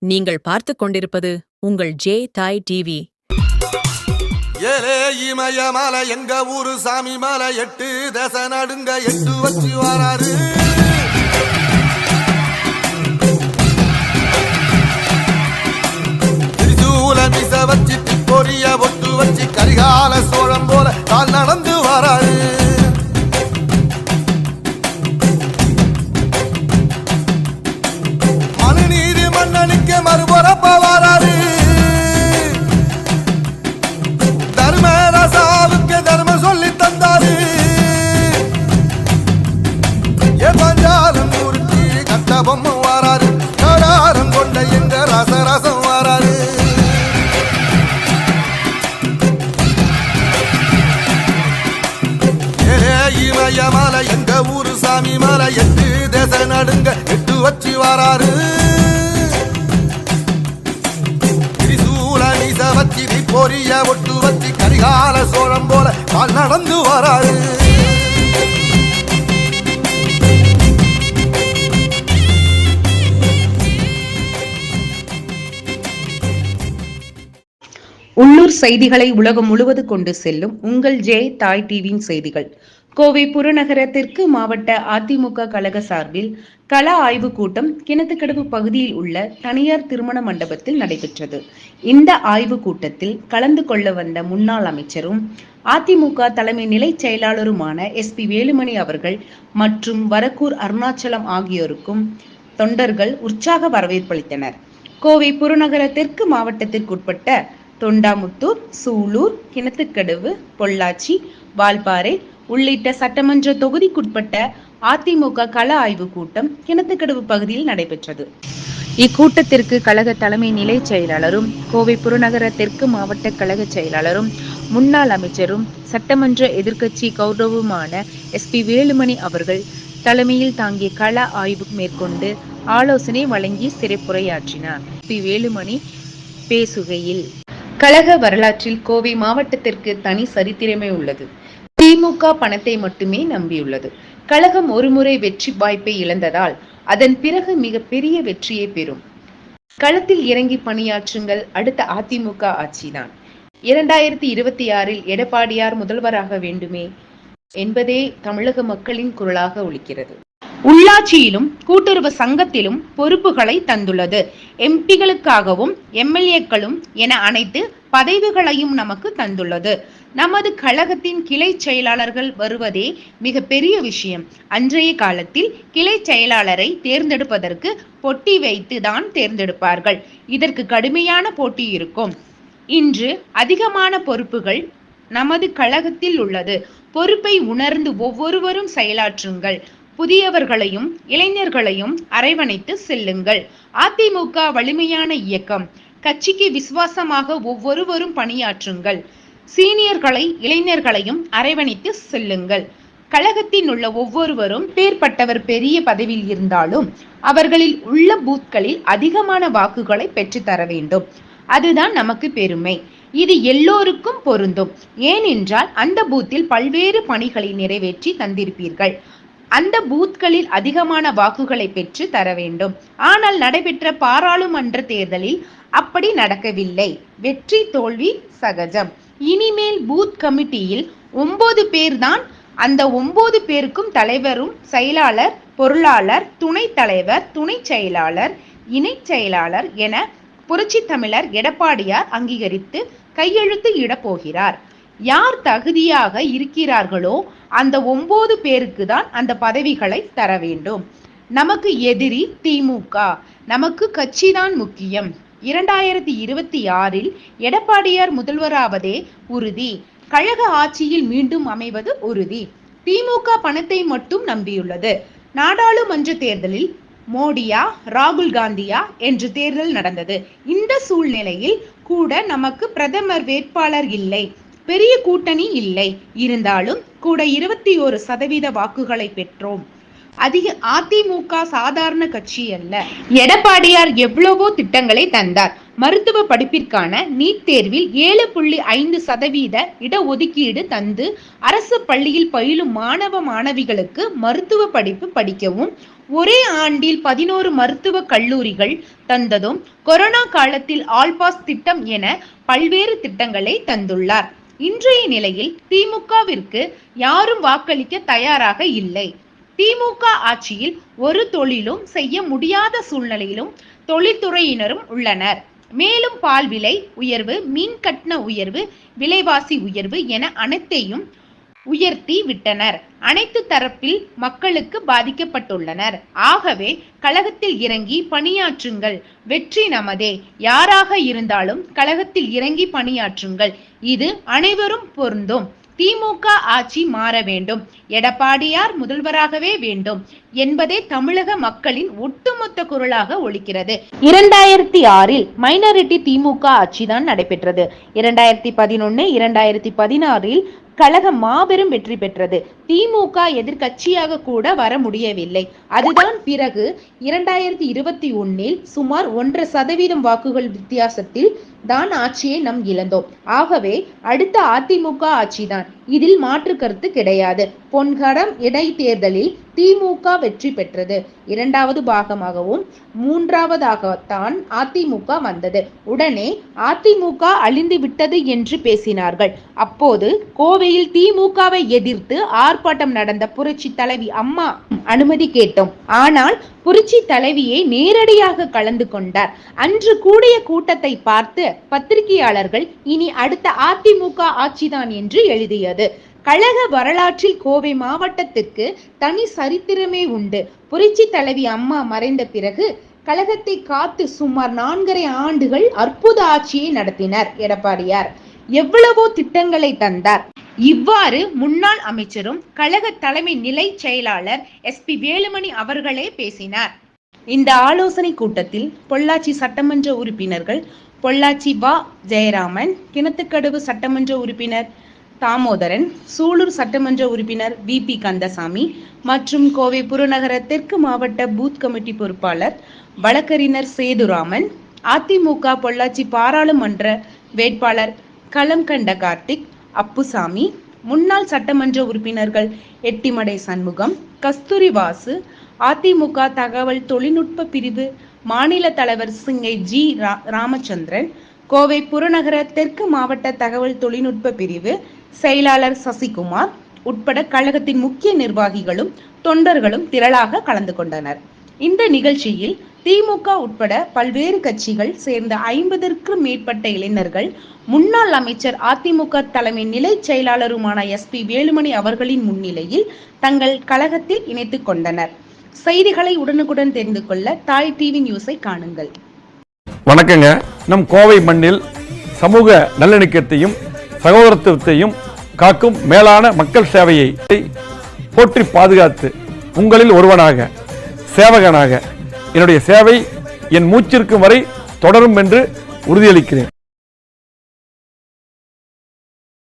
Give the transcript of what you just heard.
நீங்கள் பார்த்துக் கொண்டிருப்பது உங்கள் ஜே தாய் டிவி. ஏலே இமய மலை எங்க ஊரு சாமி மலை 8 தேச நடுங்க 8 வச்சு வராரு. திரிசூல மிச வச்சு பொரிய ஒட்டு வச்சு கரிகால சோழம் போல கால் நடந்து வராரு. மனுநீதி மன்னனுக்கு மறுபுறப்ப வராரு. தர்மராசாவுக்கு தர்மம் சொல்லி தந்தாரு. பஞ்சாலம் ஊருக்கு கட்ட பொம்மை வராரு. கடாரம் கொண்ட எங்க ரசரசம் வராரு. இமய மலை எங்க ஊரு சாமி மலை 8 தேச நடுங்க 8 வச்சு வராரு. திரிசூல மீச வச்சு பொரிய ஒட்டு வச்சு கரிகால சோழம் போல கால் நடந்து வராரு. உள்ளூர் செய்திகளை உலகம் முழுவதும் கொண்டு செல்லும் உங்கள் ஜே தாய் டிவியின் செய்திகள். கோவை புறநகர தெற்கு மாவட்ட அதிமுக கழக சார்பில் கள ஆய்வு கூட்டம் கிணத்துக்கடவு பகுதியில் உள்ள தனியார் திருமண மண்டபத்தில் நடைபெற்றது. இந்த ஆய்வு கூட்டத்தில் கலந்து கொள்ள வந்த முன்னாள் அமைச்சரும் அதிமுக தலைமை நிலை செயலாளருமான SP வேலுமணி அவர்கள் மற்றும் வரக்கூர் அருணாச்சலம் ஆகியோருக்கும் தொண்டர்கள் உற்சாக வரவேற்பளித்தனர். கோவை புறநகர தெற்கு மாவட்டத்திற்குட்பட்ட தொண்டாமுத்தூர், சூலூர், கிணத்துக்கடவு, பொள்ளாச்சி, வால்பாறை உள்ளிட்ட சட்டமன்ற தொகுதிக்குட்பட்ட அதிமுக கள ஆய்வு கூட்டம் கிணத்துக்கடவு பகுதியில் நடைபெற்றது. இக்கூட்டத்திற்கு கழக தலைமை நிலை செயலாளரும் கோவை புறநகர தெற்கு மாவட்ட கழக செயலாளரும் முன்னாள் அமைச்சரும் சட்டமன்ற எதிர்க்கட்சி கௌரவமான SP வேலுமணி அவர்கள் தலைமையில் தாங்கிய கள ஆய்வு மேற்கொண்டு ஆலோசனை வழங்கி சிறப்புரையாற்றினார். SP வேலுமணி பேசுகையில், கழக வரலாற்றில் கோவை மாவட்டத்திற்கு தனி சரித்திரமே உள்ளது. திமுக பணத்தை மட்டுமே நம்பியுள்ளது. கழகம் ஒருமுறை வெற்றி வாய்ப்பை இழந்ததால் அதன் பிறகு மிக பெரிய வெற்றியை பெறும். களத்தில் இறங்கி பணியாற்றுங்கள். அடுத்த அதிமுக ஆட்சிதான். 2026 எடப்பாடியார் முதல்வராக வேண்டுமே என்பதே தமிழக மக்களின் குரலாக ஒலிக்கிறது. உள்ளாட்சியிலும் கூட்டுறவு சங்கத்திலும் பொறுப்புகளை தந்துள்ளது. MP-களுக்காகவும் MLA-க்களும் என அனைத்து பதவிகளையும் நமக்கு தந்துள்ளது. நமது கழகத்தின் கிளை செயலாளர்கள் வருவதே மிக பெரிய விஷயம். அன்றைய காலத்தில் கிளை செயலாளரை தேர்ந்தெடுப்பதற்கு போட்டி வைத்து தான் தேர்ந்தெடுப்பார்கள். இதற்கு கடுமையான போட்டி இருக்கும். இன்று அதிகமான பொறுப்புகள் நமது கழகத்தில் உள்ளது. பொறுப்பை உணர்ந்து ஒவ்வொருவரும் செயலாற்றுங்கள். புதியவர்களையும் இளைஞர்களையும் அரவணைத்து செல்லுங்கள். அதிமுக வலிமையான இயக்கம். கட்சிக்கு விசுவாசமாக ஒவ்வொருவரும் பணியாற்றுங்கள். சீனியர்களை இளைஞர்களையும் அரவணைத்து செல்லுங்கள். கழகத்தில் உள்ள ஒவ்வொருவரும் பேர்பட்டவர் பெரிய பதவியில் இருந்தாலும் அவர்களில் உள்ள பூத்களில் அதிகமான வாக்குகளை பெற்று தர வேண்டும். அதுதான் நமக்கு பெருமை. இது எல்லோருக்கும் பொருந்தும். ஏனென்றால் அந்த பூத்தில் பல்வேறு பணிகளை நிறைவேற்றி தந்திருப்பீர்கள். அந்த பூத்களில் அதிகமான வாக்குகளை பெற்று தர வேண்டும். ஆனால் நடைபெற்ற பாராளுமன்ற தேர்தலில் அப்படி நடக்கவில்லை. வெற்றி தோல்வி சகஜம். இனிமேல் பூத் கமிட்டியில் 9 பேர் தான். அந்த 9 பேருக்கும் தலைவரும் செயலாளர், பொருளாளர், துணை தலைவர், துணை செயலாளர், இணை செயலாளர் என புரட்சி தமிழர் எடப்பாடியார் அங்கீகரித்து கையெழுத்து இட போகிறார். யார் தகுதியாக இருக்கிறார்களோ அந்த 9 பேருக்கு தான் அந்த பதவிகளை தர வேண்டும். நமக்கு எதிரி திமுக. நமக்கு கட்சிதான் முக்கியம். 2026 எடப்பாடியார் முதல்வராவதே உறுதி. கழக ஆட்சியில் மீண்டும் அமைவது உறுதி. திமுக பணத்தை மட்டும் நம்பியுள்ளது. நாடாளுமன்ற தேர்தலில் மோடியா ராகுல் காந்தியா என்று தேர்தல் நடந்தது. இந்த சூழ்நிலையில் கூட நமக்கு பிரதமர் வேட்பாளர் இல்லை. பெரிய கூட்டணி இல்லை. இருந்தாலும் கூட 21% வாக்குகளை பெற்றோம். அதிமுக சாதாரண கட்சி அல்ல. எடப்பாடியார் எவ்வளவோ திட்டங்களை தந்தார். மருத்துவ படிப்பிற்கான நீட் தேர்வில் 7.5% இடஒதுக்கீடு தந்து அரசு பள்ளியில் பயிலும் மாணவிகளுக்கு மருத்துவ படிப்பு படிக்கவும் ஒரே ஆண்டில் 11 மருத்துவ கல்லூரிகள் தந்ததும் கொரோனா காலத்தில் ஆல்பாஸ் திட்டம் என பல்வேறு திட்டங்களை தந்துள்ளார். இன்றைய நிலையில் திமுகவிற்கு யாரும் வாக்களிக்க தயாராக இல்லை. திமுக ஆட்சியில் ஒரு தொழிலும் செய்ய முடியாத சூழ்நிலையிலும் தொழில்துறையினரும் உள்ளனர். மேலும் பால் விலை உயர்வு, மின் கட்டண உயர்வு, விலைவாசி உயர்வு என அனைத்தையும் உயர்த்தி விட்டனர். அனைத்து தரப்பில் மக்களுக்கு பாதிக்கப்பட்டுள்ளனர். ஆகவே கழகத்தில் இறங்கி பணியாற்றுங்கள். வெற்றி நமதே. யாராக இருந்தாலும் கழகத்தில் இறங்கி பணியாற்றுங்கள். இது அனைவரும் பொருந்தும். திமுக ஆட்சி மாற வேண்டும், எடப்பாடியார் முதல்வராகவே வேண்டும் என்பதே தமிழக மக்களின் ஒட்டுமொத்த குரலாக ஒலிக்கிறது. 2006 மைனாரிட்டி திமுக ஆட்சிதான் நடைபெற்றது. 2011, 2016 கழகம் மாபெரும் வெற்றி பெற்றது. திமுக எதிர்கட்சியாக கூட வர முடியவில்லை. அதுதான் பிறகு 2021 சுமார் 1% வாக்குகள் வித்தியாசத்தில் தான் ஆட்சியை நாம் இழந்தோம். ஆகவே அடுத்த அதிமுக ஆட்சிதான். இதில் மாற்று கருத்து கிடையாது. பொன்கடம் இடைத்தேர்தலில் திமுக வெற்றி பெற்றது. 2வது பாகமாகவும் 3வதாகத்தான் அதிமுக வந்தது. உடனே அதிமுக அழிந்து விட்டது என்று பேசினார்கள். அப்போது கோவையில் திமுகவை எதிர்த்து ஆர்ப்பாட்டம் நடந்த புரட்சி தலைவி அம்மா அனுமதி கேட்டோம். ஆனால் புரட்சி தலைவியை நேரடியாக கலந்து கொண்டார். அன்று கூடிய கூட்டத்தை பார்த்து பத்திரிகையாளர்கள் இனி அடுத்த அதிமுக ஆட்சிதான் என்று எழுதியது. கழக வரலாற்றில் கோவை மாவட்டத்திற்கு தனி சரித்திரமே உண்டு. புரட்சி தலைவி அம்மா மறைந்த பிறகு கழகத்தை காத்து சுமார் 4.5 ஆண்டுகள் அற்புத ஆட்சியை நடத்தினார் எடப்பாடியார். எவ்வளவோ திட்டங்களை தந்தார். இவ்வாறு முன்னாள் அமைச்சரும் கழக தலைமை நிலை செயலாளர் SP வேலுமணி அவர்களே பேசினார். இந்த ஆலோசனை கூட்டத்தில் பொள்ளாச்சி சட்டமன்ற உறுப்பினர்கள் பொள்ளாச்சி வ. ஜெயராமன், கிணத்துக்கடவு சட்டமன்ற உறுப்பினர் தாமோதரன், சூலூர் சட்டமன்ற உறுப்பினர் VP கந்தசாமி மற்றும் கோவை புறநகர தெற்கு மாவட்ட பூத் கமிட்டி பொறுப்பாளர் வழக்கறிஞர் சேதுராமன், அதிமுக பொள்ளாச்சி பாராளுமன்ற வேட்பாளர் களம் கண்ட கார்த்திக், அப்புசாமி, முன்னாள் சட்டமன்ற உறுப்பினர்கள் எட்டிமடை சண்முகம், கஸ்தூரி வாசு, அதிமுக தகவல் தொழில்நுட்ப பிரிவு மாநில தலைவர் சிங்கை G. ராமச்சந்திரன், கோவை புறநகர தெற்கு மாவட்ட தகவல் தொழில்நுட்ப பிரிவு செயலாளர் சசிகுமார் உட்பட கழகத்தின் முக்கிய நிர்வாகிகளும் தொண்டர்களும் திரளாக கலந்து கொண்டனர். இந்த நிகழ்ச்சியில் திமுக உட்பட பல்வேறு கட்சிகள் சேர்ந்த 50க்கும் மேற்பட்ட இளைஞர்கள் முன்னாள் அமைச்சர் அதிமுக தலைமை நிலை செயலாளருமான SP வேலுமணி அவர்களின் முன்னிலையில் தங்கள் கழகத்தில் இணைத்துக் கொண்டனர். செய்திகளை உடனுக்குடன் தெரிந்து கொள்ள தாய் டிவி நியூஸை காணுங்கள். வணக்கங்க. நம் கோவை மண்ணில் சமூக நல்லிணக்கத்தையும் சகோதரத்துவத்தையும் காக்கும் மேலான மக்கள் சேவையை போற்றி பாதுகாத்து உங்களில் ஒருவனாக சேவகனாக என்னுடைய சேவை என் மூச்சிற்கும் வரை தொடரும் என்று உறுதியளிக்கிறேன்.